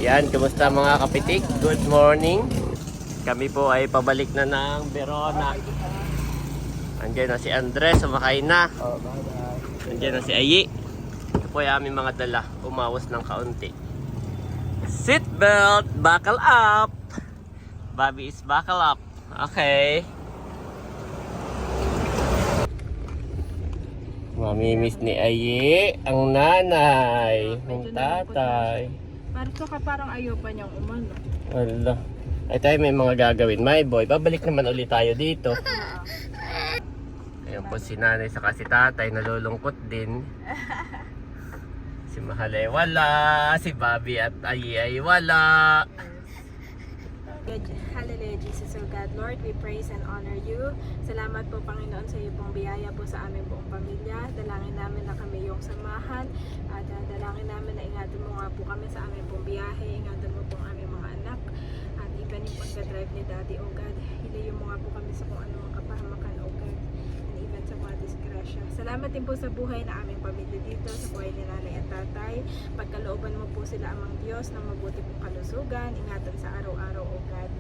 Yan, kumusta mga kapitik? Good morning. Kami po ay pabalik na ng Verona. Andiyan na si Andres, sumakay na. Andiyan na si Ayi. Ito po ay aming mga dala. Umawas ng kaunti. Seatbelt, buckle up. Bobby is buckle up. Okay. Mamimiss ni Ayi ang nanay, ang tatay. Parang ayaw pa niyang umano. Wala. Ay tayo may mga gagawin. My boy, babalik naman ulit tayo dito. Ayan po si nanay saka si tatay, nalulungkot din. Si Mahal ay wala, si Bobby at Ayi ay wala. Hallelujah, Jesus, O God, Lord, we praise and honor you. Salamat po, Panginoon, sa iyo pong biyaya po sa aming buong pamilya. Dalangin namin na kami iyong samahan at dalangin namin na ingatan mo nga po kami sa aming pong biyahe. Ingatan mo po ang aming mga anak at even yung pagka-drive ni Daddy, O God. Hilayo mo nga po kami sa kung anong kapahamakan, O God, and even sa mga disgrasya. Salamat din po sa buhay na aming pamilya dito, sa buhay ni nanay at tatay. Pagkalooban mo po sila amang Diyos ng mabuti pong kalusugan. Ingatan sa araw-araw, O God.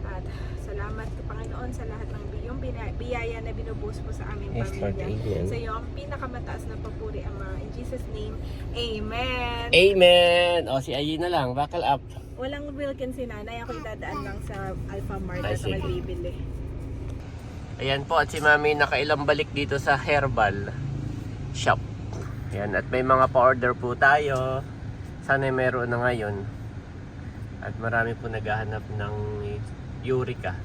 At salamat Panginoon sa lahat ng iyong biyaya na binubuhos po sa aming pamilya. Sa iyo ang pinakamataas na papuri, Ama. In Jesus' name, Amen. Amen! O si Ayi na lang, buckle up. Walang Wilkins si nanay. Ako'y dadaan lang sa Alpha Mart Ay, at sige. magbibili. Ayan po, at si Mami nakailang balik dito sa Herbal Shop. Ayan, at may mga pa-order po tayo. Sana meron na ngayon. At marami po naghahanap ng Eureka.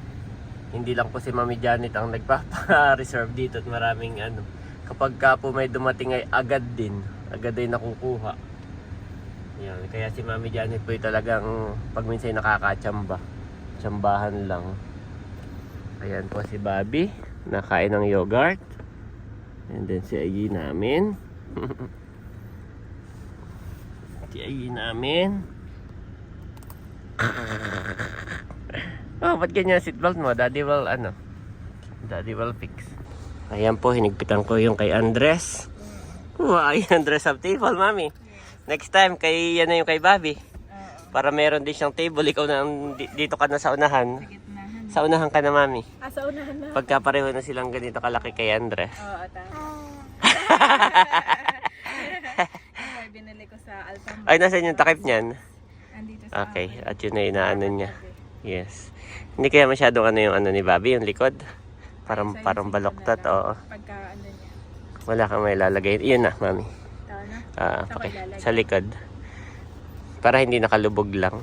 Hindi lang po si Mami Janet ang nagpapa-reserve dito at maraming ano. Kapag ka po may dumating ay agad din. Agad ay nakukuha. Ayan, kaya si Mami Janet po ay talagang pag minsan nakakatsamba. Tsambahan lang. Ayan po si Bobby. Nakain ng yogurt. And then si Ayi namin. Si Ayi namin. Oh, ba't ganyan seatbelt mo? Daddy will, Daddy will fix. Ayan po, hinigpitan ko yung kay Andres. Wow, Andres of table, Mami. Next time, yan na yung kay Bobby. Para meron din siyang table. Ikaw na, dito ka na sa unahan. Sa unahan ka na, Mami. Sa unahan na. Pagka pareho na silang ganito kalaki kay Andres. Oo, tama. Binili ko sa Alpha Mart. Ay, nasa yung takip niyan? Andito sa Okay, at yun na inaano niya. Yes. Hindi kaya masyadong yung ni Bobby, yung likod. Parang baloktot, oo. Pagka niya. Wala kang may lalagay. Iyon na, Mami. Tawa na? Okay. Sa likod. Para hindi nakalubog lang.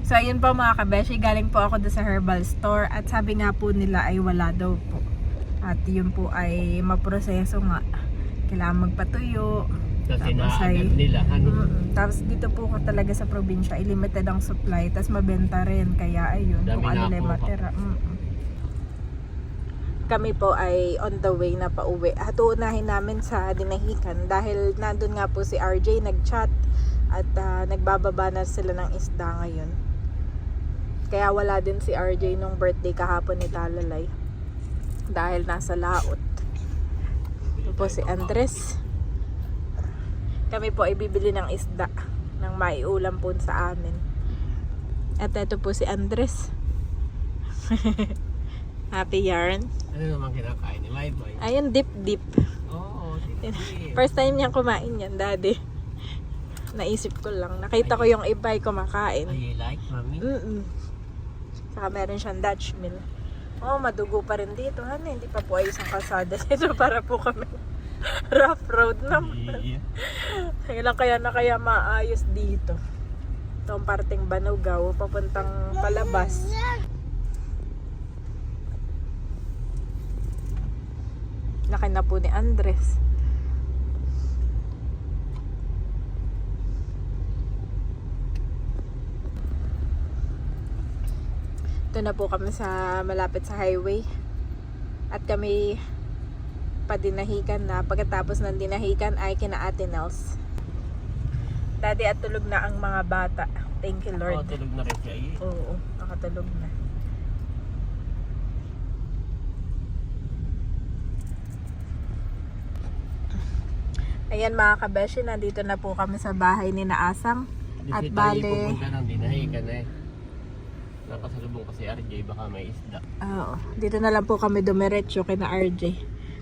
So ayun po mga kabeshi, galing po ako doon sa herbal store at sabi nga po nila ay wala daw po. At yun po ay maproseso nga. Kailangan magpatuyo. Kasi Tapos naagad nila. Tapos dito po ko talaga sa probinsya, limited ang supply, tapos mabenta rin. Kaya ayun, Dami kung ano nakuha. lang matira. Kami po ay on the way na pauwi. At uunahin namin sa Dinahican dahil nandun nga po si RJ nag-chat at nagbababa na sila ng isda ngayon. Kaya wala din si RJ nung birthday kahapon ni Talalay dahil nasa laot. Ito po si Andres. Kami po ay bibili ng isda ng maiulam po sa amin. At ito po si Andres. Happy yarn. Ano naman kinakain ni My Boy? Ayun, dip. Oo, First time niyang kumain yan, daddy. Naisip ko lang. Nakita ko yung iba ay kumakain. You like, Mami? Saka meron siyang Dutch mill. Oh, madugo pa rin dito. Hindi pa po ayos ang kalsada dito para po kami rough road naman. Kailan kaya maayos dito. Itong parting Banugaw, papuntang palabas. Laki na po ni Andres. Ito na po kami sa malapit sa highway. At kami padinahikan na. Pagkatapos ng dinahikan ay kina Ate Nels. Daddy, at tulog na ang mga bata. Thank you, Lord. Oo, tulog na rin siya. Oo, nakatulog na. Ayan mga kabeshi, nandito na po kami sa bahay ni Naasang. At At bale- pupunta ng dinahikan eh. Nakasalubong kasi RJ, baka may isda. Oo. Dito na lang po kami dumiretso kina RJ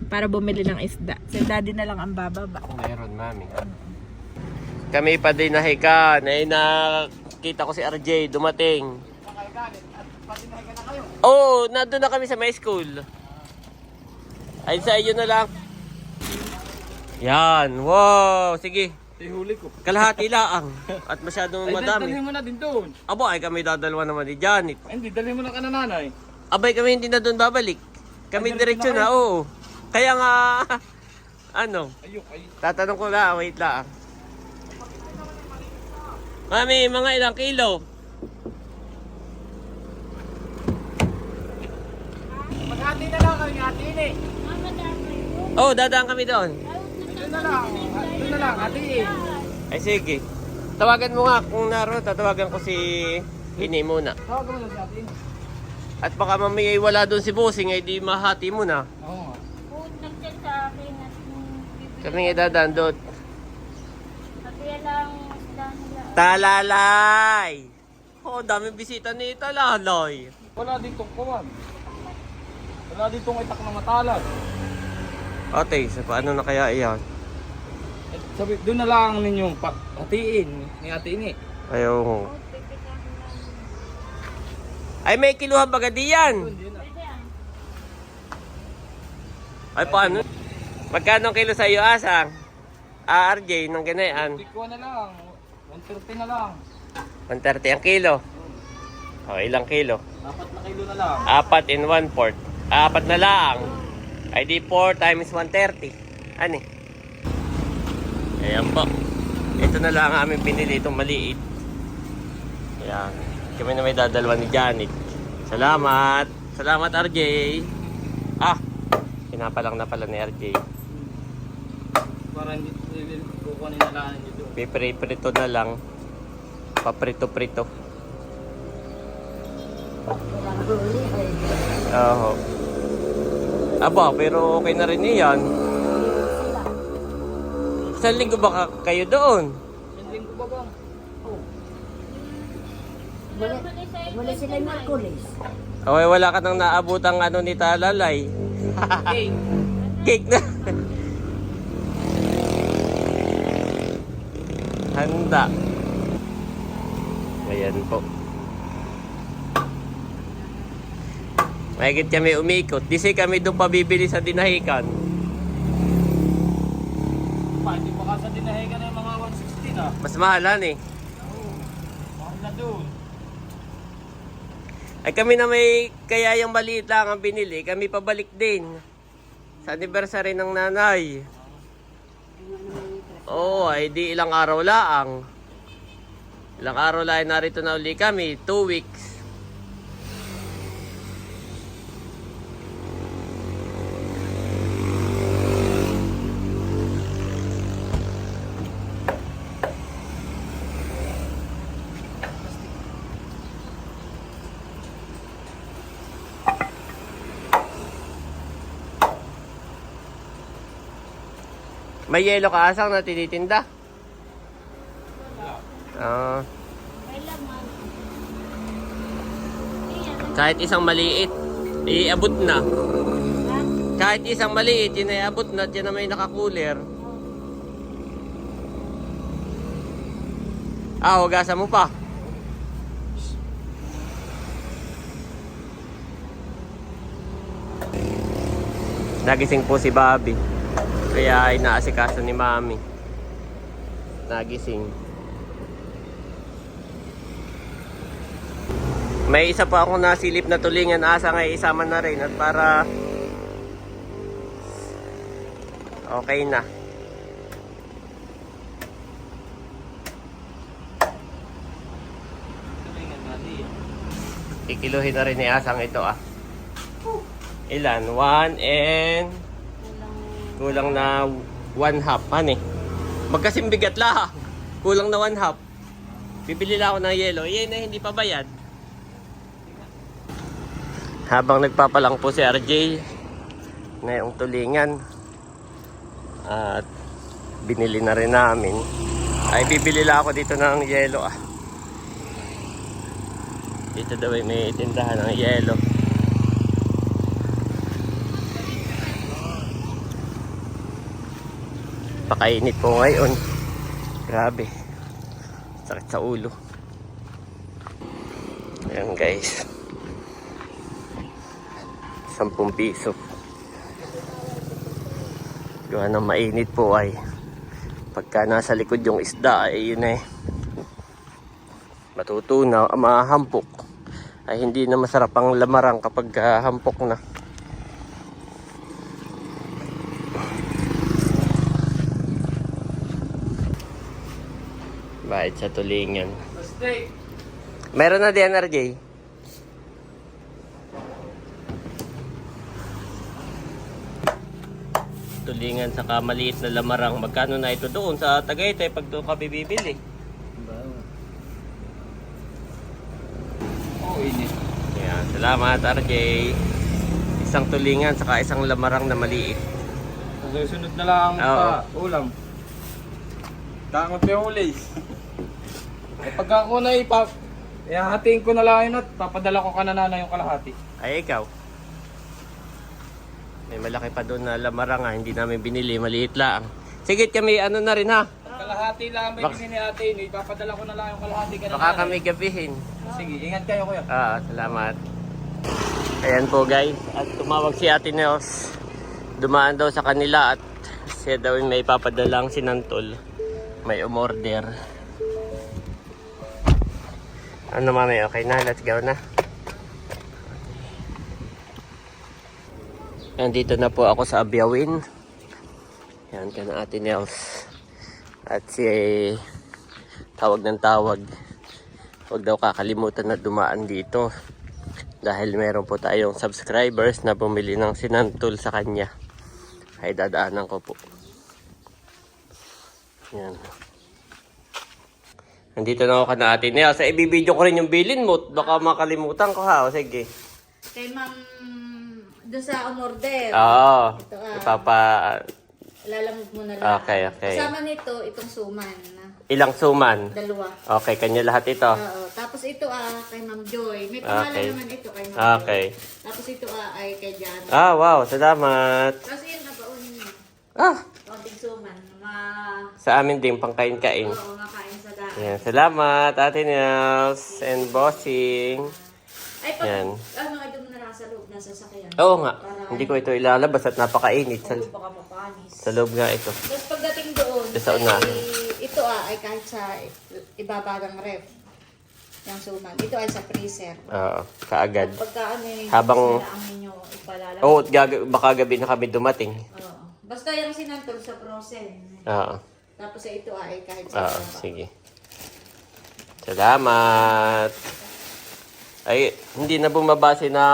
para bumili ng isda. Si daddy na lang ang bababa. Kung mayroon, mami. Kami pa dinahikan. Eh, nakita ko si RJ, dumating. Oo, nandun na kami sa may school. Ay, sa iyo na lang. Yan, wow, sige. Ihuli ko. Kalahati laang. At masyadong madami. Dalhin mo na din doon. Abo, ay kami dadalwa naman ni Janet. Hindi, dalhin mo na ka na nanay. Abay, kami hindi na doon babalik. Kami Ay, diretso diretso na na, oo. Kaya nga, ano, Ayok, ay. tatanong ko lang, wait lang. Mami, mga ilang kilo? Maghati na lang kami, hati eh. Oh, dadaan kami doon. Doon na lang, doon na lang, hatiin. Ay, sige. Tawagan mo nga kung naroon, tatawagan ko si Hini muna. Tawag mo na si hatiin. At baka mamaya ay wala doon si Bossing, ay di mahati mo na. Oo nga. Nagchat sa akin at bibili Kami ay dadaan doon. kaya lang isda nila. Talalay! Oh, daming bisita ni Talalay. Wala ditong kuwan. Wala ditong itak na matalag. Ate, sa paano na kaya iyan? Eh, sabi, doon na lang ninyong hatiin. Ni hatiin eh. Ayaw mo. Ay, may kiluhan baga diyan. Ay, paano? Magkano ang kilo sa iyo, Asang? RJ, ng ganayan. Tikwa na lang. 130 na lang. 130 ang kilo. O, ilang kilo? 4 na kilo na lang. 4 in 1/4. 4 na lang. Ay di 4 times 130. Ano eh? Ayan po. Ito na lang ang aming pinili, itong maliit. Ayan. Kami na may dadalwa ni Janet. Salamat. Salamat, RJ. Ah, pinapalang na pala ni RJ. Para hindi kukunin na lang nyo doon. Pipre-prito na lang. Paprito-prito. Oo. Aba, pero okay na rin yan. Isang linggo ba kayo doon? Sending ko ba bang? Wala sila Merkulis. Okay, wala ka nang naabutang ano ni Talalay. Okay. Cake na. Handa. Ayan po. Mahigit kami umikot. Di say kami doon pabibili sa dinahikan. Hindi pa ka sa dinahigan ng mga 160 na. Mas mahalan eh. Mahal na doon. Ay kami na may kaya yung maliit lang ang binili. Kami pabalik din. Sa anniversary ng nanay. Oo, ay di ilang araw laang. Ilang araw lang narito na uli kami. 2 weeks. May yelo ka Asang na tinitinda? Ah, May laman. kahit isang maliit, iabot na. Kahit isang maliit, yun ay abot na. Diyan na may nakakuler. Ah, hugasan mo pa. Nagising po si Bobby. Kaya inaasikaso ni Mami. Nagising. May isa pa ako nasilip na tulingan. Asa nga isama na rin. At para okay na. Ikiluhin na rin ni Asang ito ah. Ilan? 1 and kulang na 1/2. Ano eh? Magkasing bigat lang. Kulang na 1/2. Bibili lang ako ng yelo. Yan na hindi pa bayad. Habang nagpapalang po si RJ na yung tulingan. At binili na rin namin. Ay, bibili lang ako dito ng yelo ah. Dito daw ay may tindahan ng yelo. Pakainit po ngayon. Grabe. Sakit sa ulo. Ayan guys. 10 piso. Gawa ng mainit po ay pagka nasa likod yung isda ay yun eh matutunaw, mahampok. Ay hindi na masarap ang lamarang kapag hampok na. Bahit sa tulingan. Meron na din, RJ. Tulingan saka maliit na lamarang. Magkano na ito doon sa Tagaytay pag doon ka bibili? Oo, init. Ayan, salamat RJ. Isang tulingan saka isang lamarang na maliit. Susunod na lang Oo. pa ulam. Tangot yung ulis. Eh pagka ako na hatiin ko na lang yun at papadala ko kanana yung kalahati. Ay ikaw. May malaki pa doon na lamarang hindi namin binili, maliit lang. Sige kami ano na rin ha. Kalahati lang may bini ni ate, ipapadala ko na lang yung kalahati kanana. Baka kami gabihin. Sige, ingat kayo kuya. Salamat. Ayan po guys, at tumawag si Ate Neos. Dumaan daw sa kanila at siya daw may papadalang sinantol. May umorder. Ano mami, okay na? Let's go na. Nandito na po ako sa Abiawin. Yan ka na Ate Nels. At si tawag ng tawag. Huwag daw kakalimutan na dumaan dito. Dahil meron po tayong subscribers na bumili ng sinantol sa kanya. Ay dadaanan ko po. Yan. Nandito na ako ka na Ate Nels. Sa ibibidyo ko rin yung bilin mo. Baka makalimutan ko ha. O sige. Kay ma'am, doon sa umorder. Oo. Ito lalamog mo na lang. Okay. Kasama nito, itong suman. Ilang suman? 2. Okay, kanya lahat ito. Oo. Tapos ito kay Ma'am Joy. May pangalan Okay. naman ito kay Ma'am Joy. Okay. Tapos ito ay kay Janet. Wow, salamat. Tapos yun, napaunin mo. Ah, Konting suman. sa amin din, pangkain-kain. Oo, makain sa daan. Yan, salamat, Ate Nels and Bossing. Ay, pag, Yan. ito mo na lang sa loob, nasa sasakyan. Oo nga, hindi ko ito ilalabas at napakainit. Oo, baka mapanis. Sa loob nga ito. Tapos pagdating doon, Sa unahan. ito ay kahit sa ibaba ng ref. Yung suman. Ito ay sa freezer. Oo, kaagad. Pagka Habang- sila ang ninyo ipalalabas. Oo, baka gabi na kami dumating. Oo. Basta yung sinantol sa frozen. Oo, Tapos ito ay kahit sa ibaba. sige. Salamat. Ay, hindi na bumabase na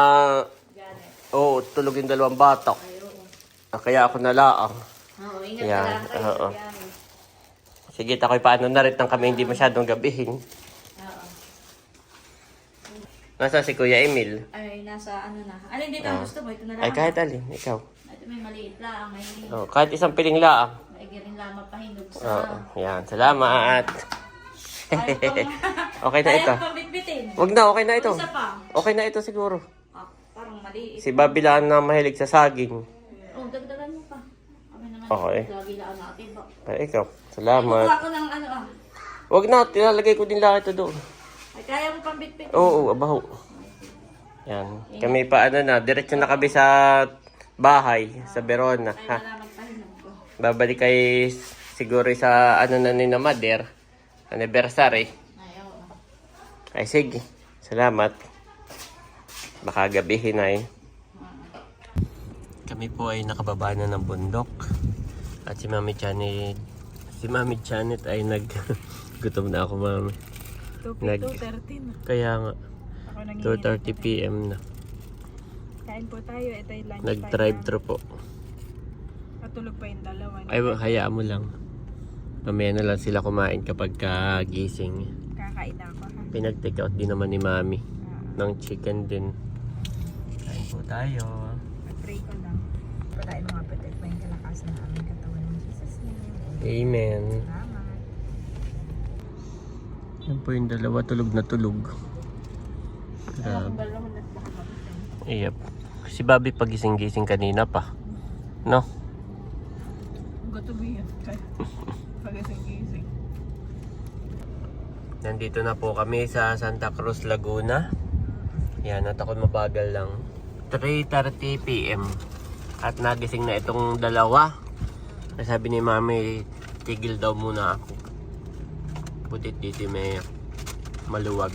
Janet. tulog yung 2 batok. Ay, oo. Kaya ako nalaang. Oo, ingat Yan, ka lang kayo oo. sa biyahe. Sige, takoy paano na rin nang kami hindi masyadong gabihin. Oo. Nasa si Kuya Emil? Ay, nasa ano na. Alin dito ang gusto mo? Ito na lang. Ay, kahit alin, ikaw. Ito may maliit lang. May Kahit isang piling laang. rin lang mapahinog sa... Oo, yan. Salamat. Okay na ito. Kaya pang bitbitin. Wag na, okay na ito. Isa pa. Okay na ito siguro. Parang maliit. Si Bobby lang na mahilig sa saging. Oh, dagdagan mo pa. Kami naman. Okay. Lagi lang natin ba? Ay, ikaw. Salamat. Kuha ko ng ano Wag na, tinalagay ko din lang ito doon. Ay, kaya mo pang bitbit. Oo, abaho. Yan. Kami pa diretso na kami sa bahay, sa Verona. Ay, Ha? wala magpahinog ko. Babalik kay siguro sa na ni na Mother. Anniversary. Ay, oo. Ay, sige. Salamat. Baka gabihin ay. Kami po ay nakababa na ng bundok. At si Mami Janet ay gutom na ako, Mami. 2:30 na. Kaya nga, Ako nang 2:30 PM na. Kain po tayo. Ito yung lunch Nag-drive-thru po. Matulog pa yung 2. Ay, hayaan mo lang. Mamaya na lang sila kumain kapag gising. Kakain na ako ha. Pinag-take out din naman ni Mami. Ng chicken din. Kain po tayo. Pag-pray ko lang. Palain mga patit pa yung kalakasan ng aming katawan ng Jesus name. Amen. Salamat. Yan po yung dalawa, tulog na tulog. Grabe. Iyap. Si Bobby pagising-gising kanina pa. No? Gatubi yan. Pagising-gising. Nandito na po kami sa Santa Cruz, Laguna. Yan, at ako mabagal lang. 3:30 PM. At nagising na itong dalawa. Sabi ni Mami, tigil daw muna ako. Butit dito may maluwag.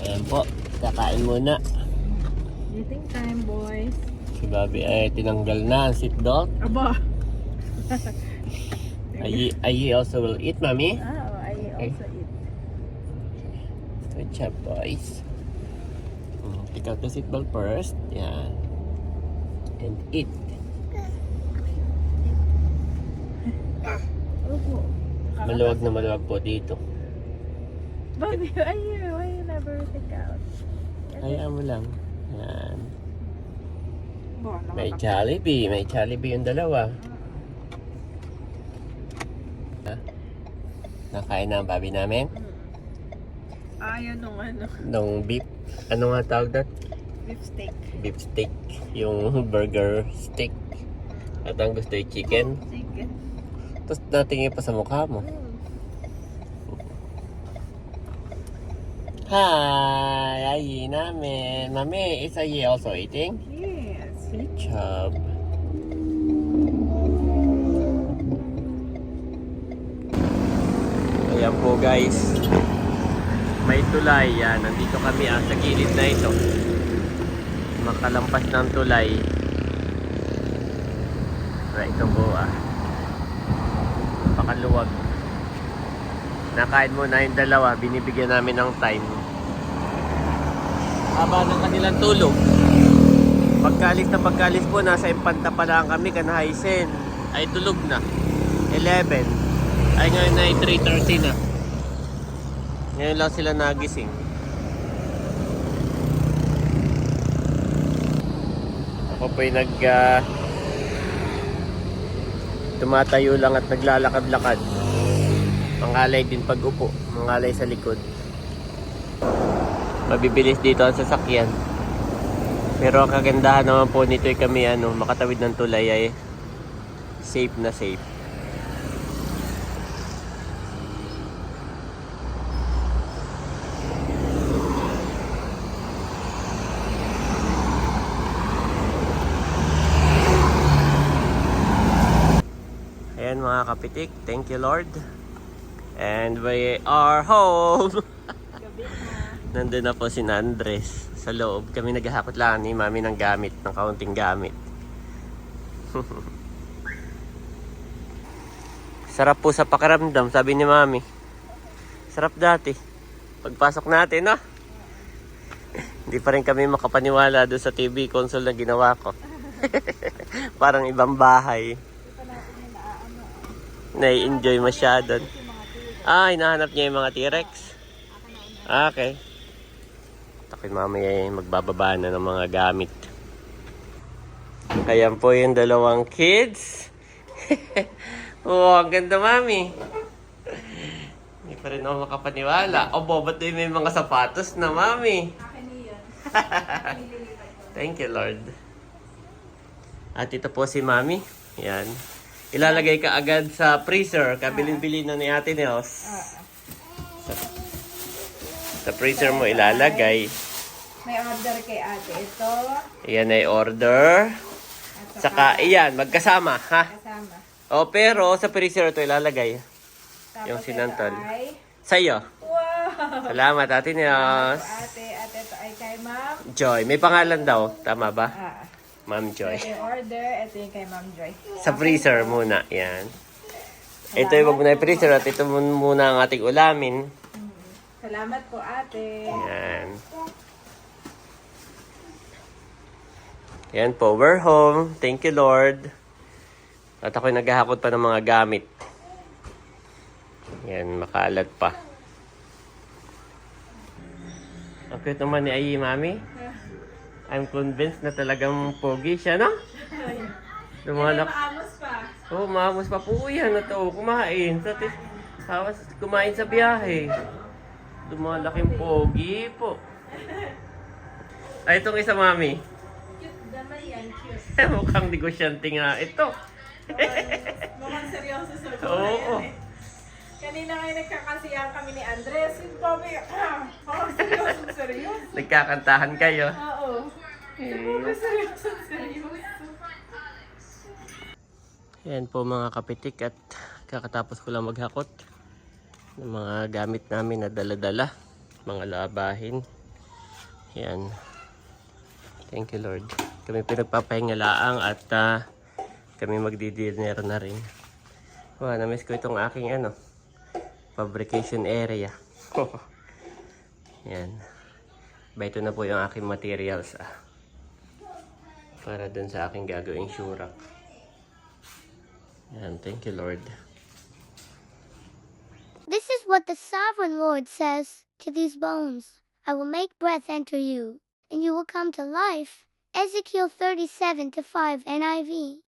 Ayan po, kakain muna. Eating time, boys. Si Bobby ay tinanggal na ang seatbelt. Aba! Ayi also will eat, Mami. I also eat. Good job, boys. Take out the seatbelt first. Yan. And eat. Opo. Maluwag na maluwag po dito. Bobby, why you never take out? Hayaan mo lang. Yan. Bo, May Jollibee. May Jollibee yung dalawa. Ha? Nakain na ang Bobby namin? Ayaw nung ano, Nung beef. Ano nga tawag na? beef steak. Beef steak. Yung burger steak. At ang gusto yung chicken. Chicken. Tapos natingin pa sa mukha mo. Hi! Ayi namin. Mami, is Ayi also eating? Yes. Good job. Ayan po guys. May tulay yan. Nandito kami sa gilid na ito. Makalampas ng tulay. Ito po Pakaluwag. Nakain muna yung dalawa. Binibigyan namin ng time. Haba ng kanilang tulog. Pagkalis po, nasa Impanta pa lang kami, Kanhaisen. Ay tulog na. 11. Ay ngayon ay 3:30 na. Ngayon lang sila nagising. Ako po'y tumatayo lang at naglalakad-lakad. Mangalay din pag upo. Mangalay sa likod. Mabibilis dito ang sasakyan. Pero ang kagandahan naman po nito ay kami makatawid ng tulay ay safe na safe. Ayan mga kapitik, thank you Lord. And we are home. Gabi na. Nandun na po si Andres sa loob. Kami naghahakot lang ni Mami ng gamit, ng kaunting gamit. Sarap po sa pakiramdam, sabi ni Mami. Sarap dati. Pagpasok natin, no? Hindi pa rin kami makapaniwala doon sa TV console na ginawa ko. Parang ibang bahay. Nai-enjoy masyado. Hinahanap niya yung mga T-Rex. Okay. Takin mamaya magbababa na ng mga gamit. Ayan po yung dalawang kids. Oh, ang ganda, Mami. Hindi pa rin ako makapaniwala. Obo, ba't may mga sapatos na, Mami? Akin yun. Thank you, Lord. At ito po si Mami. Yan. Ilalagay ka agad sa freezer. Kabilin-bilin na ni Ate Nels. Sa freezer mo ilalagay. May order kay ate. Ito. Yan ay order. At Saka, iyan, magkasama, ha? kasama. O, pero sa freezer ito ilalagay. Tapos Yung sinantol. ito ay... Sa'yo. Wow! Salamat, Ate Nels. Ate, at ito ay kay Ma'am. Joy. May pangalan daw. Tama ba? Ma'am Ito Joy. yung order. Ito yung kay Ma'am Joy. Sa freezer muna. Yan. Ito yung wag muna yung freezer at ito muna ang ating ulamin. Salamat po, ate. Yan. Yan po. We're home. Thank you, Lord. At ako'y naghahakot pa ng mga gamit. Yan. Makaalat pa. Ang cute naman ni Ayi, Mami. I'm convinced na talagang pogi siya, no? Lumalak. Maamos pa. Oh, maamos pa po yan na to. Kumain. Nakakawas kumain sa biyahe. Lumalaking pogi po. Ay, itong isa, mami. Cute naman yan, cute. Mukhang negosyante nga ito. Mukhang seryoso sa Oo. Kanina ngayon nagkakasiyahan kami ni Andres. Yung Bobby, seryoso, seryoso. Nagkakantahan kayo. Oo. Yung Bobby, seryoso, seryoso. Yan po mga kapitik at kakatapos ko lang maghakot ng mga gamit namin na dala-dala. Mga labahin. Yan. Thank you Lord. Kami pinagpapahingalaang at kami magdi-dinner na rin. Wow, na-miss ko itong aking fabrication area. Yan. Ito na po yung aking materials para dun sa aking gagawing shurak. Yan, thank you Lord. This is what the sovereign Lord says to these bones. I will make breath enter you, and you will come to life. Ezekiel 37:5 NIV.